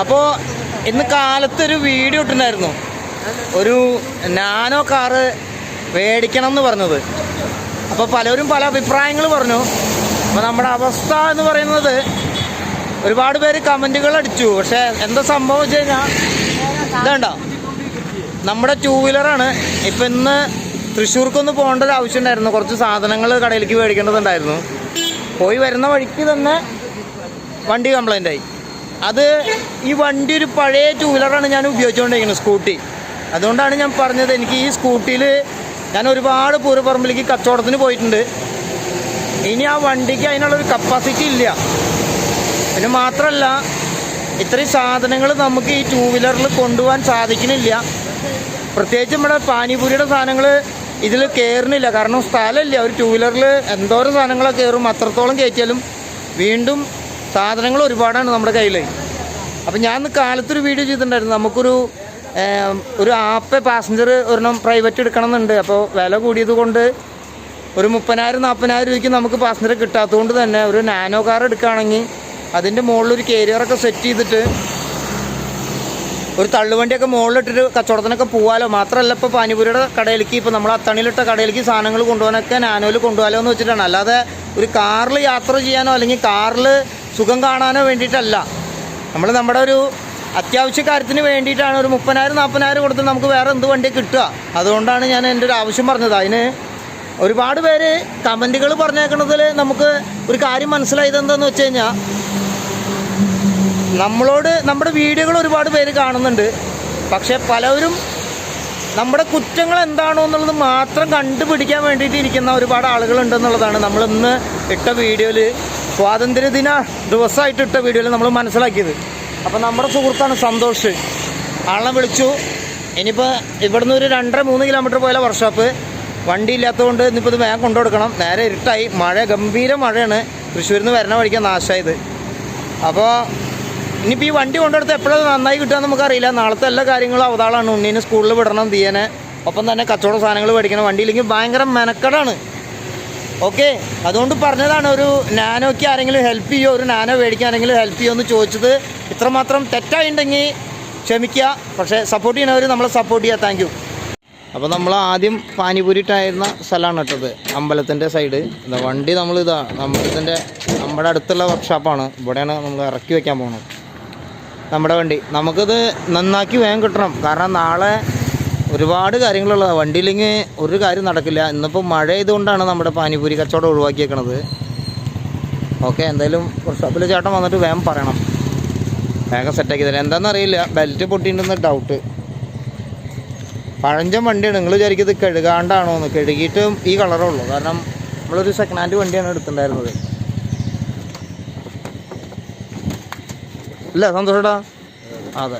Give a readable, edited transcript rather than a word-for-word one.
അപ്പോൾ ഇന്ന് കാലത്തൊരു വീഡിയോ ഇട്ടിട്ടുണ്ടായിരുന്നു, ഒരു നാനോ കാറ് മേടിക്കണം എന്ന് പറഞ്ഞത്. അപ്പോൾ പലരും പല അഭിപ്രായങ്ങൾ പറഞ്ഞു. അപ്പോൾ നമ്മുടെ അവസ്ഥ എന്ന് പറയുന്നത് ഒരുപാട് പേര് കമൻറ്റുകൾ അടിച്ചു. പക്ഷേ എന്താ സംഭവം വെച്ച് കഴിഞ്ഞാൽ ഇതേണ്ട നമ്മുടെ 2 വീലറാണ്. ഇപ്പം ഇന്ന് തൃശ്ശൂർക്കൊന്ന് പോകേണ്ട ഒരു ആവശ്യം ഉണ്ടായിരുന്നു. കുറച്ച് സാധനങ്ങൾ കടയിലേക്ക് മേടിക്കേണ്ടതുണ്ടായിരുന്നു. പോയി വരുന്ന വഴിക്ക് തന്നെ വണ്ടി കംപ്ലൈൻ്റ് ആയി. അത് ഈ വണ്ടി ഒരു പഴയ 2 വീലറാണ് ഞാൻ ഉപയോഗിച്ചുകൊണ്ടിരിക്കുന്നത്, സ്കൂട്ടി. അതുകൊണ്ടാണ് ഞാൻ പറഞ്ഞത്, എനിക്ക് ഈ സ്കൂട്ടിയിൽ ഞാൻ ഒരുപാട് പൂരപ്പറമ്പിലേക്ക് കച്ചവടത്തിന് പോയിട്ടുണ്ട്. ഇനി ആ വണ്ടിക്ക് അതിനുള്ളൊരു കപ്പാസിറ്റി ഇല്ല. പിന്നെ മാത്രമല്ല, ഇത്രയും സാധനങ്ങൾ നമുക്ക് ഈ 2 വീലറിൽ കൊണ്ടുപോകാൻ സാധിക്കുന്നില്ല. പ്രത്യേകിച്ച് നമ്മുടെ പാനിപൂരിയുടെ സാധനങ്ങൾ ഇതിൽ കയറുന്നില്ല. കാരണം സ്ഥലമില്ല. ഒരു 2 വീലറിൽ എന്തോരം സാധനങ്ങളൊക്കെ കയറും. അത്രത്തോളം കയറ്റിയാലും വീണ്ടും സാധനങ്ങൾ ഒരുപാടാണ് നമ്മുടെ കയ്യിൽ. അപ്പം ഞാൻ ഇന്ന് കാലത്തൊരു വീഡിയോ ചെയ്തിട്ടുണ്ടായിരുന്നു. നമുക്കൊരു ആപ്പ് പാസഞ്ചർ ഒരെണ്ണം പ്രൈവറ്റ് എടുക്കണം എന്നുണ്ട്. അപ്പോൾ വില കൂടിയത് കൊണ്ട് ഒരു 30,000-40,000 രൂപയ്ക്ക് നമുക്ക് പാസഞ്ചർ കിട്ടാത്തതുകൊണ്ട് തന്നെ ഒരു നാനോ കാർ എടുക്കുകയാണെങ്കിൽ അതിൻ്റെ മുകളിലൊരു കേരിയറൊക്കെ സെറ്റ് ചെയ്തിട്ട് ഒരു തള്ളുവണ്ടിയൊക്കെ മുകളിലിട്ടിട്ട് കച്ചവടത്തിനൊക്കെ പോകാമല്ലോ. മാത്രമല്ല, ഇപ്പോൾ പാനിപൂരിയുടെ കടയിലേക്ക്, ഇപ്പോൾ നമ്മൾ അത്തണിയിലിട്ട കടയിലേക്ക് സാധനങ്ങൾ കൊണ്ടുപോകാനൊക്കെ നാനോയിൽ കൊണ്ടുപോകാമല്ലോ എന്ന് വെച്ചിട്ടാണ്. അല്ലാതെ ഒരു കാറിൽ യാത്ര ചെയ്യാനോ അല്ലെങ്കിൽ കാറിൽ സുഖം കാണാനോ വേണ്ടിയിട്ടല്ല. നമ്മുടെ ഒരു അത്യാവശ്യ കാര്യത്തിന് വേണ്ടിയിട്ടാണ്. ഒരു 30,000-40,000 കൊടുത്ത് നമുക്ക് വേറെ എന്ത് വണ്ടി കിട്ടുക. അതുകൊണ്ടാണ് ഞാൻ എൻ്റെ ഒരു ആവശ്യം പറഞ്ഞത്. അതിന് ഒരുപാട് പേര് കമൻറ്റുകൾ പറഞ്ഞേക്കണതിൽ നമുക്ക് ഒരു കാര്യം മനസ്സിലായത് എന്താണെന്ന് വെച്ച് കഴിഞ്ഞാൽ, നമ്മുടെ വീഡിയോകൾ ഒരുപാട് പേര് കാണുന്നുണ്ട്. പക്ഷേ പലരും നമ്മുടെ കുറ്റങ്ങൾ എന്താണോ എന്നുള്ളത് മാത്രം കണ്ടുപിടിക്കാൻ വേണ്ടിയിട്ട് ഇരിക്കുന്ന ഒരുപാട് ആളുകളുണ്ടെന്നുള്ളതാണ് നമ്മളിന്ന് ഇട്ട വീഡിയോയിൽ, സ്വാതന്ത്ര്യദിന ദിവസമായിട്ട് ഇട്ട വീഡിയോയിൽ നമ്മൾ മനസ്സിലാക്കിയത്. അപ്പോൾ നമ്മുടെ സുഹൃത്താണ് സന്തോഷ്, ആളെ വിളിച്ചു. ഇനിയിപ്പോൾ ഇവിടുന്ന് ഒരു 2.5-3 കിലോമീറ്റർ പോയാൽ വർക്ക്ഷോപ്പ്. വണ്ടി ഇല്ലാത്തതുകൊണ്ട് ഇന്നിപ്പോൾ ഇത് വേഗം കൊണ്ടുകൊടുക്കണം. നേരെ ഇരുട്ടായി, മഴ, ഗംഭീര മഴയാണ്. തൃശ്ശൂരിൽ നിന്ന് വരുന്ന വഴിക്കാൻ നാശമായത്. അപ്പോൾ ഇനിയിപ്പോൾ ഈ വണ്ടി കൊണ്ടുകൊടുത്ത് എപ്പോഴത് നന്നായി കിട്ടുകയെന്ന് നമുക്കറിയില്ല. നാളത്തെ എല്ലാ കാര്യങ്ങളും അവതാളാണ്. ഉണ്ണീനെ സ്കൂളിൽ വിടണം, തീയനെ, ഒപ്പം തന്നെ കച്ചവട സാധനങ്ങൾ മേടിക്കണം. വണ്ടിയില്ലെങ്കിൽ ഭയങ്കര മെനക്കെടാണ്. ഓക്കെ, അതുകൊണ്ട് പറഞ്ഞതാണ്, ഒരു നാനോയ്ക്ക് ആരെങ്കിലും ഹെൽപ്പ് ചെയ്യുമോ, ഒരു നാനോ മേടിക്കാൻ ആരെങ്കിലും ഹെൽപ്പ് ചെയ്യുമോ എന്ന് ചോദിച്ചത്. ഇത്രമാത്രം തെറ്റായിട്ടുണ്ടെങ്കിൽ ക്ഷമിക്കുക. പക്ഷേ സപ്പോർട്ട് ചെയ്യണവർ നമ്മളെ സപ്പോർട്ട് ചെയ്യുക. Thank you. അപ്പോൾ നമ്മൾ ആദ്യം പാനിപൂരിട്ടായിരുന്ന സ്ഥലമാണ് ഇട്ടത്, അമ്പലത്തിൻ്റെ സൈഡ്. വണ്ടി നമ്മളിതാ നമ്മുടെ അടുത്തുള്ള വർക്ക്ഷോപ്പാണ്. ഇവിടെയാണ് നമ്മൾ ഇറക്കി വയ്ക്കാൻ പോകുന്നത് നമ്മുടെ വണ്ടി. നമുക്കിത് നന്നാക്കി വേഗം കിട്ടണം. കാരണം നാളെ ഒരുപാട് കാര്യങ്ങളുള്ളതാണ്. വണ്ടിയില്ലെങ്കിൽ ഒരു കാര്യം നടക്കില്ല. ഇന്നിപ്പോൾ മഴ ആയതുകൊണ്ടാണ് നമ്മുടെ പാനിപൂരി കച്ചവടം ഒഴിവാക്കിയേക്കണത്. ഓക്കെ, എന്തായാലും വർക്ക്ഷോപ്പിൽ ചേട്ടൻ വന്നിട്ട് വേഗം പറയണം, വേഗം സെറ്റാക്കി തരാം. എന്താണെന്നറിയില്ല, ബെൽറ്റ് പൊട്ടിയിട്ടുണ്ടെന്ന് ഡൗട്ട്. പഴഞ്ചൻ വണ്ടിയാണ്. നിങ്ങൾ വിചാരിക്കുന്നത് കഴുകാണ്ടാണോ എന്ന്. കഴുകിയിട്ടും ഈ കളറേ ഉള്ളൂ. കാരണം നമ്മളൊരു സെക്കൻഡ് ഹാൻഡ് വണ്ടിയാണ് എടുത്തിട്ടുണ്ടായിരുന്നത്. ഇല്ല സന്തോഷേട്ടാ? അതെ.